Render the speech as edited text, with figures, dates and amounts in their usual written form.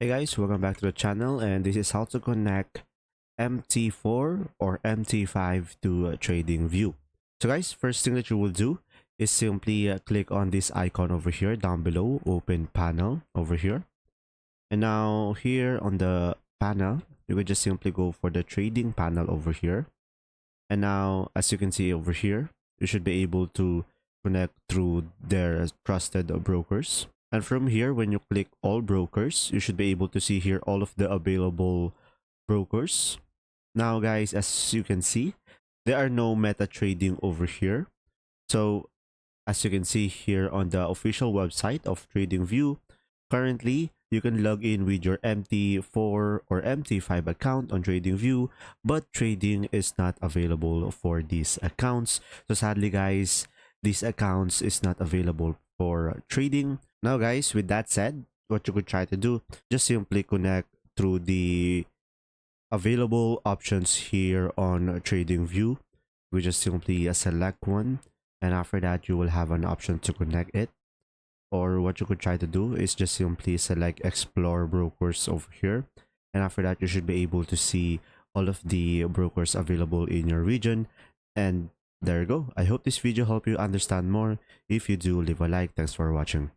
Hey guys, welcome back to the channel, and this is how to connect MT4 or MT5 to TradingView. So guys, first thing that you will do is simply click on this icon over here down below, open panel over here. And now here on the panel, you can just simply go for the trading panel over here. And now as you can see over here, you should be able to connect through their trusted brokers. And from here, when you click all brokers, you should be able to see here all of the available brokers. Now guys, as you can see, there are no meta trading over here. So as you can see here on the official website of TradingView, currently you can log in with your MT4 or MT5 account on TradingView, but trading is not available for these accounts. So sadly guys, these accounts is not available for trading. Now guys, with that said, what you could try to do, just simply connect through the available options here on TradingView. We just simply select one, and after that you will have an option to connect it. Or what you could try to do is just simply select explore brokers over here, and after that you should be able to see all of the brokers available in your region. And there you go. I hope this video helped you understand more. If you do, leave a like. Thanks for watching.